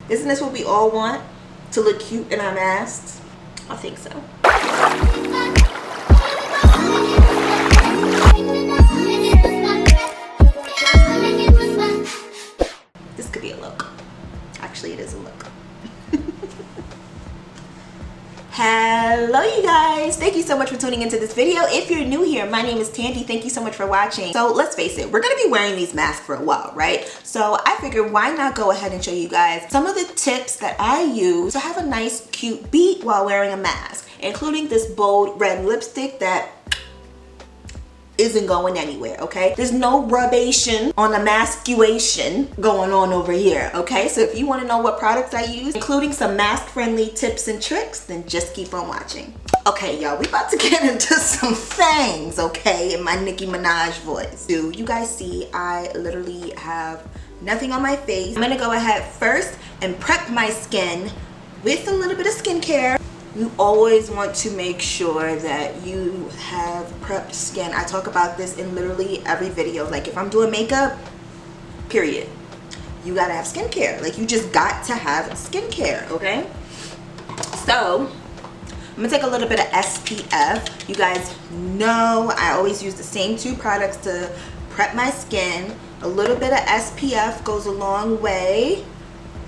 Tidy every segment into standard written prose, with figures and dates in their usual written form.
Isn't this what we all want? To look cute in our masks? I think so. This could be a look. Actually, it is a look. Hello you guys, thank you so much for tuning into this video. If you're new here, my name is Tandy. Thank you so much for watching. So let's face it, we're gonna be wearing these masks for a while, right? So I figured why not go ahead and show you guys some of the tips that I use to have a nice cute beat while wearing a mask, including this bold red lipstick that isn't going anywhere, okay? There's no rubation on the mascuation going on over here, okay? So if you want to know what products I use, including some mask-friendly tips and tricks, then just keep on watching. Okay, y'all, we about to get into some things, okay, in my Nicki Minaj voice. Do you guys see I literally have nothing on my face? I'm gonna go ahead first and prep my skin with a little bit of skincare. You always want to make sure that you have prepped skin. I talk about this in literally every video. Like if I'm doing makeup, period, you gotta have skincare. Like you just got to have skincare, okay? So I'm gonna take a little bit of SPF. You guys know I always use the same two products to prep my skin. A little bit of SPF goes a long way.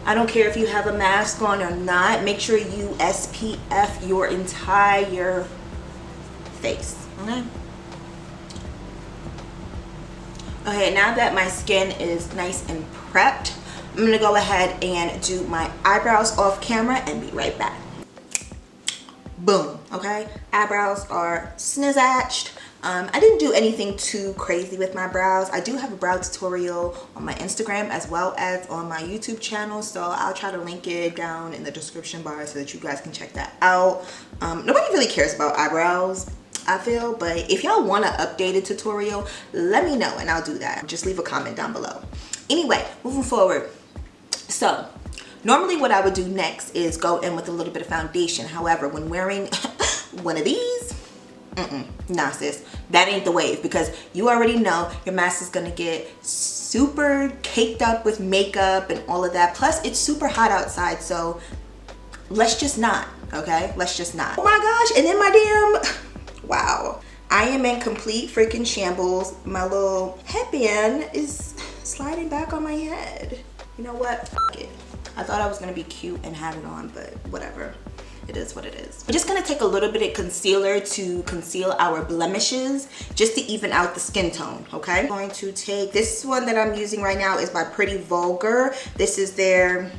I don't care if you have a mask on or not. Make sure you SPF your entire face, okay? Okay, now that my skin is nice and prepped, I'm gonna go ahead and do my eyebrows off camera and be right back. Boom, okay? Eyebrows are snizzatched. I didn't do anything too crazy with my brows. I do have a brow tutorial on my Instagram as well as on my YouTube channel, so I'll try to link it down in the description bar so that you guys can check that out. Nobody really cares about eyebrows, I feel, but if y'all want an updated tutorial, let me know and I'll do that. Just leave a comment down below. Anyway, moving forward. So normally what I would do next is go in with a little bit of foundation. However, when wearing one of these, nah sis, that ain't the wave, because you already know your mask is gonna get super caked up with makeup and all of that. Plus it's super hot outside, so let's just not, okay? Let's just not. Oh my gosh, and then my damn, wow, I am in complete freaking shambles. My little headband is sliding back on my head. You know what, F it. I thought I was gonna be cute and have it on, but whatever. It is what it is. I'm just gonna take a little bit of concealer to conceal our blemishes, just to even out the skin tone, okay? I'm going to take, this one that I'm using right now is by Pretty Vulgar. This is their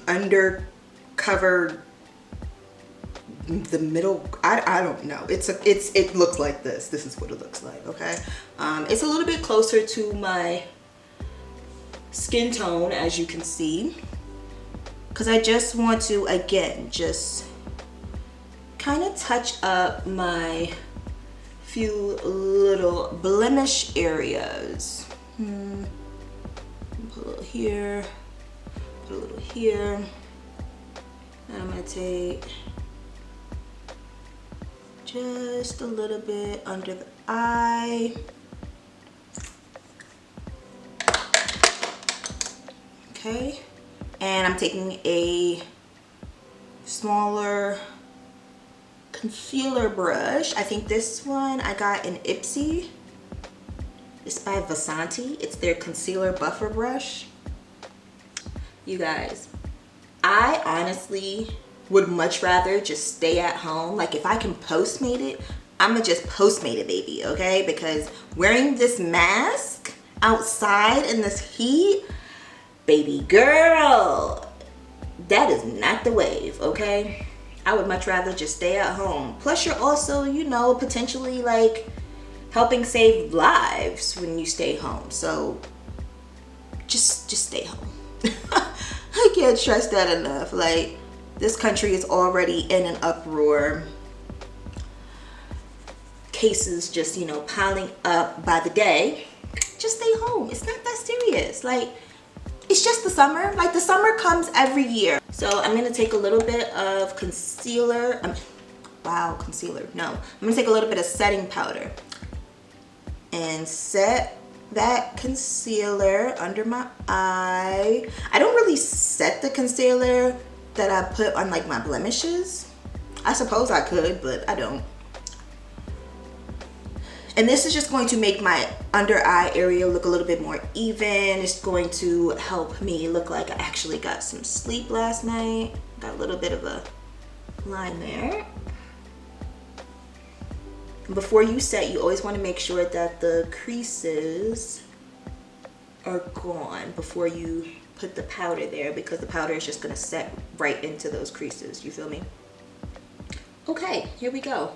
undercover, the middle, I don't know. It looks like this. This is what it looks like, okay? It's a little bit closer to my skin tone, as you can see, because I just want to, again, just kind of touch up my few little blemish areas. Put a little here, put a little here, and I'm gonna take just a little bit under the eye. Okay, and I'm taking a smaller concealer brush. I think this one I got in Ipsy. It's by Vasanti. It's their concealer buffer brush. You guys, I honestly would much rather just stay at home. Like if I can Postmate it, I'm gonna just Postmate it, baby, okay? Because wearing this mask outside in this heat, baby girl, that is not the wave, okay? I would much rather just stay at home. Plus you're also, you know, potentially like helping save lives when you stay home. So just stay home. I can't stress that enough. Like, this country is already in an uproar. Cases just, you know, piling up by the day. Just stay home. It's not that serious. Like, it's just the summer. Like, the summer comes every year. So I'm gonna take a little bit of concealer. Wow, concealer. No, I'm gonna take a little bit of setting powder and set that concealer under my eye. I don't really set the concealer that I put on like my blemishes. I suppose I could, but I don't. And this is just going to make my under eye area look a little bit more even. It's going to help me look like I actually got some sleep last night. Got a little bit of a line there. Before you set, you always want to make sure that the creases are gone before you put the powder there, because the powder is just going to set right into those creases. You feel me? Okay, here we go.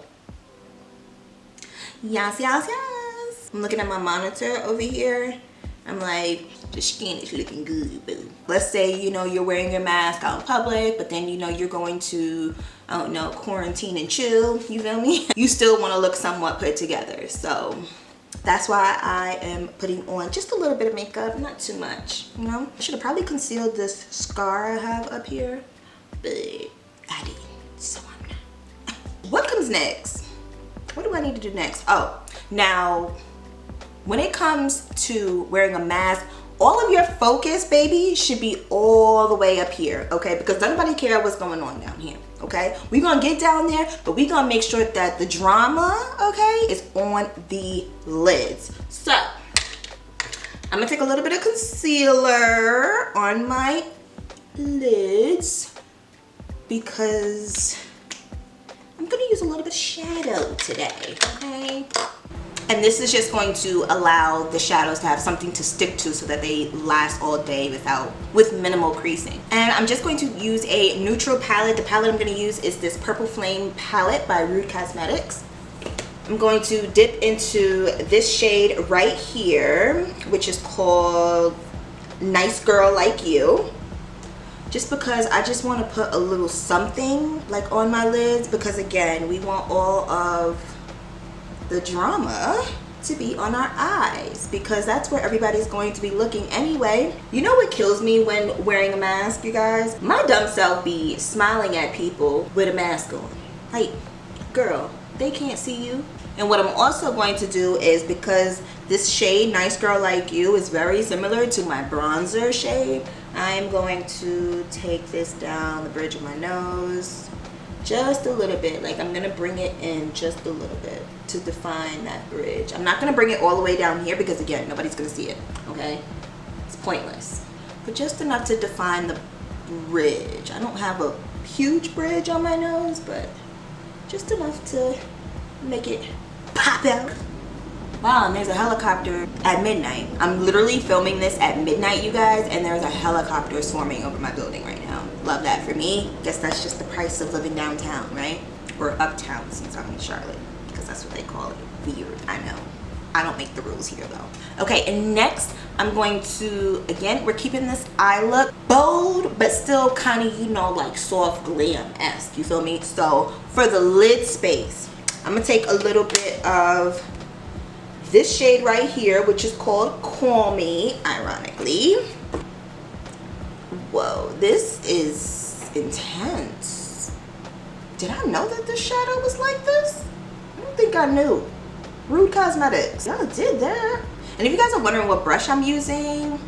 Yes, yes, yes. I'm looking at my monitor over here. I'm like, the skin is looking good, boo. Let's say, you know, you're wearing your mask out in public, but then, you know, you're going to, I don't know, quarantine and chill. You feel me? You still want to look somewhat put together. So that's why I am putting on just a little bit of makeup, not too much, you know? I should have probably concealed this scar I have up here, but I didn't, so I'm not. What comes next? What do I need to do next? Oh, now, when it comes to wearing a mask, all of your focus, baby, should be all the way up here, okay? Because nobody cares what's going on down here, okay? We're gonna get down there, but we're gonna make sure that the drama, okay, is on the lids. So, I'm gonna take a little bit of concealer on my lids because I'm gonna use a little bit of shadow today, okay? And this is just going to allow the shadows to have something to stick to so that they last all day with minimal creasing. And I'm just going to use a neutral palette. The palette I'm gonna use is this Purple Flame palette by Rude Cosmetics. I'm going to dip into this shade right here, which is called Nice Girl Like You. Just because I just want to put a little something like on my lids, because again, we want all of the drama to be on our eyes, because that's where everybody's going to be looking anyway. You know what kills me when wearing a mask, you guys? My dumb self be smiling at people with a mask on. Like, girl, they can't see you. And what I'm also going to do is, because this shade, Nice Girl Like You, is very similar to my bronzer shade, I'm going to take this down the bridge of my nose just a little bit. Like, I'm gonna bring it in just a little bit to define that bridge. I'm not gonna bring it all the way down here because again, nobody's gonna see it, okay? It's pointless. But just enough to define the bridge. I don't have a huge bridge on my nose, but just enough to make it pop out. Wow, and there's a helicopter at midnight. I'm literally filming this at midnight, you guys, and there's a helicopter swarming over my building right now. Love that for me. Guess that's just the price of living downtown, right? Or uptown, since I'm in Charlotte, because that's what they call it. Weird, I know. I don't make the rules here though. Okay, and next I'm going to, again, we're keeping this eye look bold, but still kind of, you know, like soft glam-esque, you feel me? So for the lid space, I'm gonna take a little bit of this shade right here, which is called Call Me, ironically. Whoa, this is intense. Did I know that the shadow was like this? I don't think I knew. Rude Cosmetics, y'all did that. And if you guys are wondering what brush I'm using,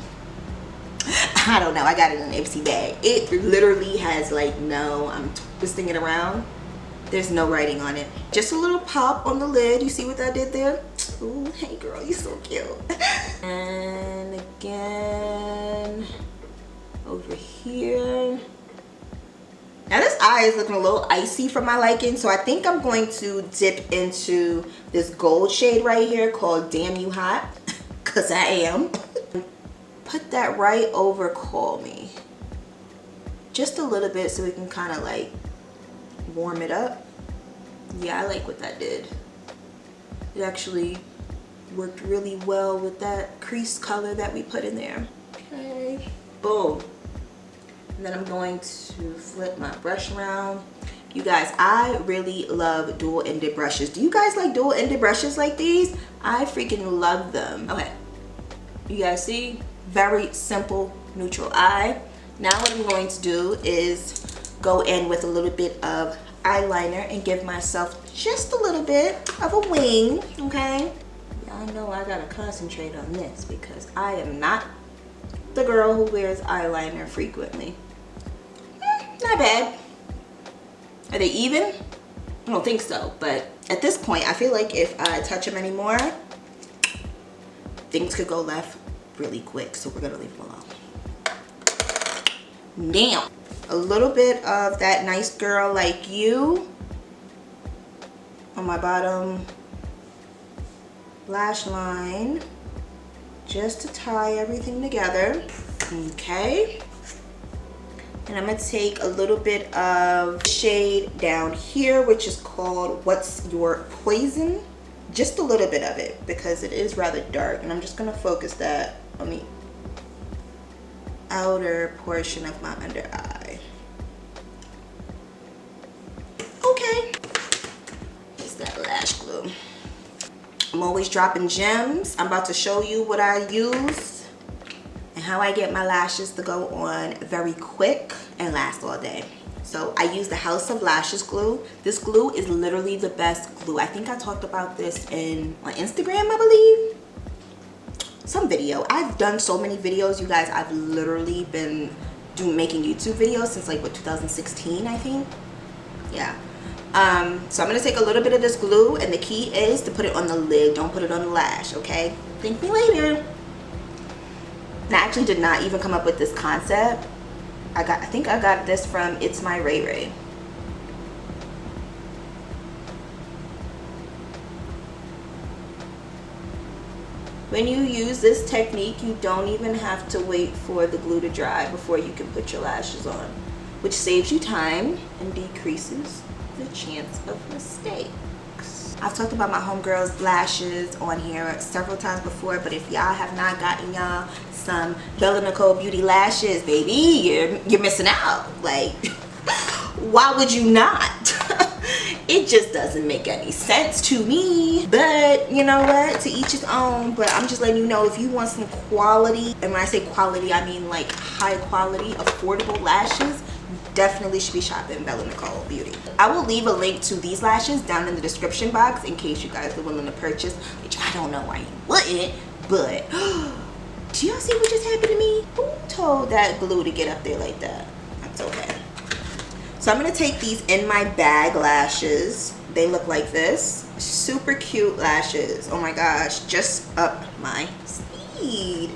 I don't know, I got it in an Ipsy bag. It literally has like no, I'm twisting it around. There's no writing on it. Just a little pop on the lid. You see what I did there? Ooh, hey girl, you're so cute. And again, over here. Now this eye is looking a little icy for my liking, so I think I'm going to dip into this gold shade right here called Damn You Hot, cause I am. Put that right over Call Me. Just a little bit so we can kind of like warm it up. Yeah, I like what that did. It actually worked really well with that crease color that we put in there. Okay, boom. And then I'm going to flip my brush around. You guys, I really love dual-ended brushes. Do you guys like dual-ended brushes like these? I freaking love them. Okay, you guys see? Very simple, neutral eye. Now what I'm going to do is go in with a little bit of eyeliner and give myself just a little bit of a wing, okay? I know I gotta concentrate on this because I am not the girl who wears eyeliner frequently. Not bad. Are they even? I don't think so, but at this point I feel like if I touch them anymore, things could go left really quick, so we're gonna leave them alone. Now, a little bit of that Nice Girl Like You on my bottom lash line, just to tie everything together. Okay, and I'm gonna take a little bit of shade down here, which is called What's Your Poison, just a little bit of it because it is rather dark, and I'm just gonna focus that on the outer portion of my under eye. Okay, it's that lash glue. I'm always dropping gems. I'm about to show you what I use and how I get my lashes to go on very quick and last all day. So I use the House of Lashes glue. This glue is literally the best glue. I think I talked about this on Instagram, I believe. Some video. I've done so many videos, you guys. I've literally been making YouTube videos since like what, 2016, I think. Yeah. So I'm gonna take a little bit of this glue, and the key is to put it on the lid. Don't put it on the lash, okay? Thank me later. And I actually did not even come up with this concept. I think I got this from It's My Ray Ray. When you use this technique, you don't even have to wait for the glue to dry before you can put your lashes on, which saves you time and decreases the chance of mistakes. I've talked about my homegirl's lashes on here several times before, but if y'all have not gotten y'all some Colada Beauty lashes, baby, you're missing out. Like, why would you not? It just doesn't make any sense to me. But you know what, to each his own. But I'm just letting you know, if you want some quality, and when I say quality I mean like high quality affordable lashes, definitely should be shopping Colada Beauty. I will leave a link to these lashes down in the description box in case you guys are willing to purchase, which I don't know why you wouldn't, but do y'all see what just happened to me? Who told that glue to get up there like that? That's okay. So I'm gonna take these In My Bag lashes. They look like this. Super cute lashes. Oh my gosh, just up my speed.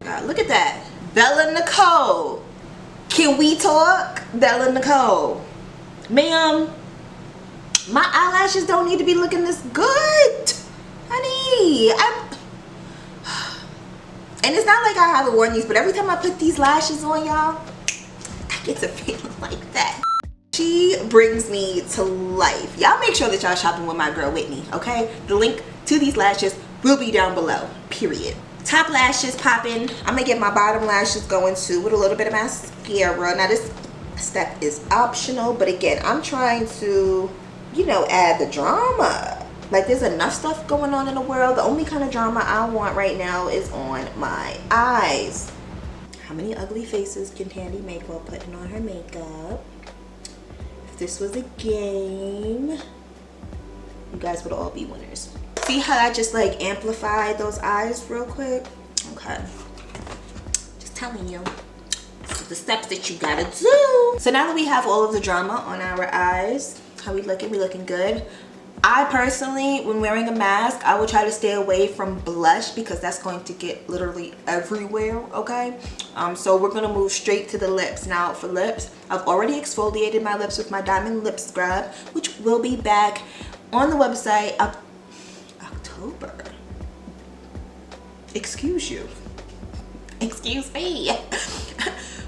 God, look at that. Bella Nicole. Can we talk? Bella Nicole. Ma'am, my eyelashes don't need to be looking this good. Honey, and it's not like I haven't worn these, but every time I put these lashes on, y'all, I get to feeling like that. She brings me to life. Y'all make sure that y'all shopping with my girl Whitney, okay? The link to these lashes will be down below, period. Top lashes popping. I'm gonna get my bottom lashes going too with a little bit of mascara. Now this step is optional, but again, I'm trying to, you know, add the drama. Like, there's enough stuff going on in the world. The only kind of drama I want right now is on my eyes. How many ugly faces can Tandy make while putting on her makeup? If this was a game, you guys would all be winners. See how I just like amplified those eyes real quick? Okay. Just telling you. So the steps that you gotta do. So now that we have all of the drama on our eyes, how we looking? We looking good. I personally, when wearing a mask, I will try to stay away from blush because that's going to get literally everywhere, okay? So we're gonna move straight to the lips. Now for lips, I've already exfoliated my lips with my Diamond Lip Scrub, which will be back on the website October. Excuse you. Excuse me.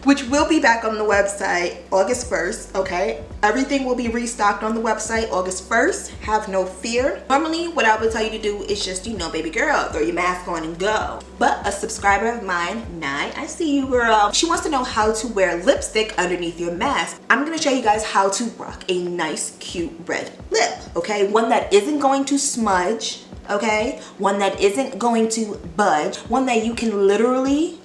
Which will be back on the website August 1st, okay? Everything will be restocked on the website August 1st. Have no fear. Normally, what I would tell you to do is just, you know, baby girl, throw your mask on and go. But a subscriber of mine, Nye, I see you, girl. She wants to know how to wear lipstick underneath your mask. I'm gonna show you guys how to rock a nice, cute red lip, okay? One that isn't going to smudge, okay? One that isn't going to budge. One that you can literally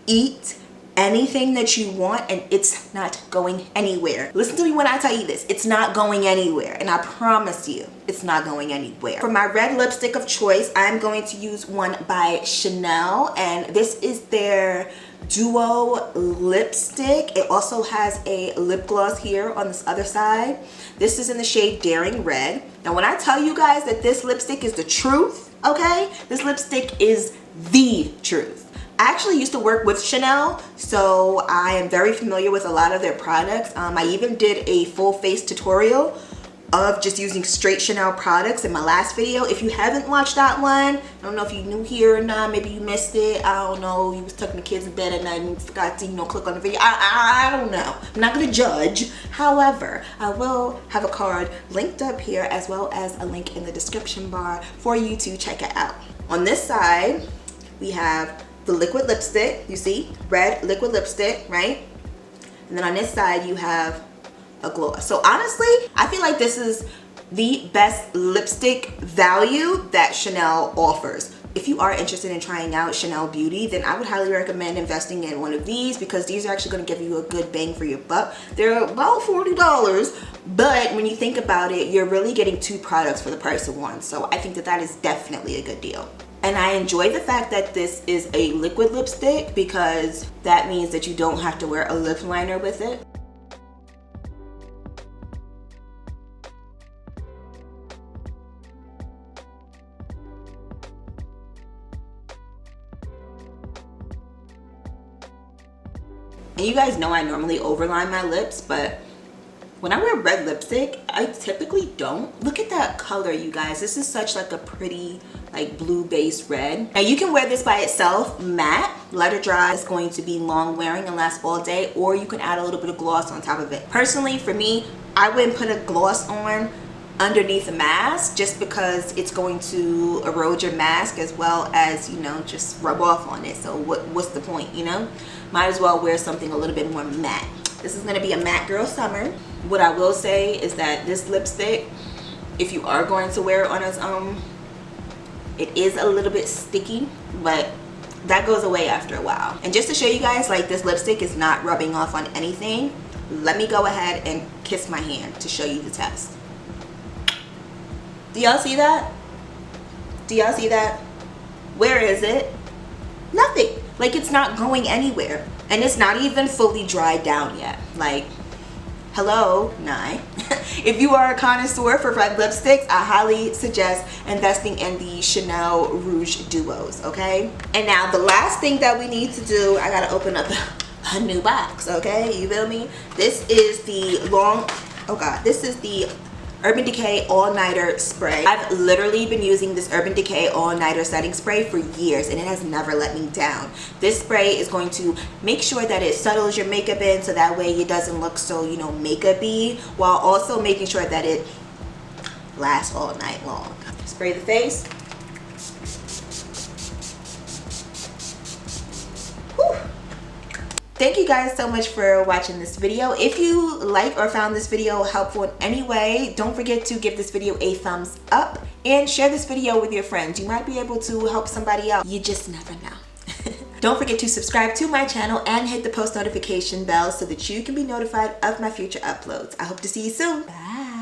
eat anything that you want, and it's not going anywhere. Listen to me when I tell you this. It's not going anywhere, and I promise you it's not going anywhere. For my red lipstick of choice, I'm going to use one by Chanel, and this is their Duo lipstick. It also has a lip gloss here on this other side. This is in the shade Daring Red. Now when I tell you guys that this lipstick is the truth, okay, this lipstick is the truth. I actually used to work with Chanel, so I am very familiar with a lot of their products. I even did a full face tutorial of just using straight Chanel products in my last video. If you haven't watched that one, I don't know if you're new here or not, maybe you missed it, I don't know, you was tucking the kids in bed at night and forgot to, you know, click on the video. I don't know, I'm not gonna judge. However, I will have a card linked up here as well as a link in the description bar for you to check it out. On this side, we have the liquid lipstick, you see, red liquid lipstick, right? And then on this side, you have a gloss. So honestly, I feel like this is the best lipstick value that Chanel offers. If you are interested in trying out Chanel Beauty, then I would highly recommend investing in one of these, because these are actually going to give you a good bang for your buck. They're about $40, but when you think about it, you're really getting two products for the price of one. So I think that that is definitely a good deal. And I enjoy the fact that this is a liquid lipstick, because that means that you don't have to wear a lip liner with it. And you guys know I normally overline my lips, but when I wear red lipstick, I typically don't. Look at that color, you guys. This is such like a pretty like blue based red. Now you can wear this by itself matte, let it dry. It's going to be long wearing and last all day, or you can add a little bit of gloss on top of it. Personally, for me, I wouldn't put a gloss on underneath a mask, just because it's going to erode your mask as well as, you know, just rub off on it. So what's the point, you know? Might as well wear something a little bit more matte. This is going to be a matte girl summer. What I will say is that this lipstick, if you are going to wear it on its own, it is a little bit sticky, but that goes away after a while. And just to show you guys, like, this lipstick is not rubbing off on anything, let me go ahead and kiss my hand to show you the test. Do y'all see that? Do y'all see that? Where is it? Nothing. Like, it's not going anywhere. And it's not even fully dried down yet. Like, hello, Nye. If you are a connoisseur for red lipsticks, I highly suggest investing in the Chanel Rouge Duos, okay? And now the last thing that we need to do, I gotta open up a new box, okay? You feel me? This is the this is the Urban Decay All-Nighter Spray. I've literally been using this Urban Decay All-Nighter setting spray for years, and it has never let me down. This spray is going to make sure that it settles your makeup in, so that way it doesn't look so, you know, makeup-y, while also making sure that it lasts all night long. Spray the face. Whew. Thank you guys so much for watching this video. If you like or found this video helpful in any way, don't forget to give this video a thumbs up and share this video with your friends. You might be able to help somebody out. You just never know. Don't forget to subscribe to my channel and hit the post notification bell so that you can be notified of my future uploads. I hope to see you soon. Bye.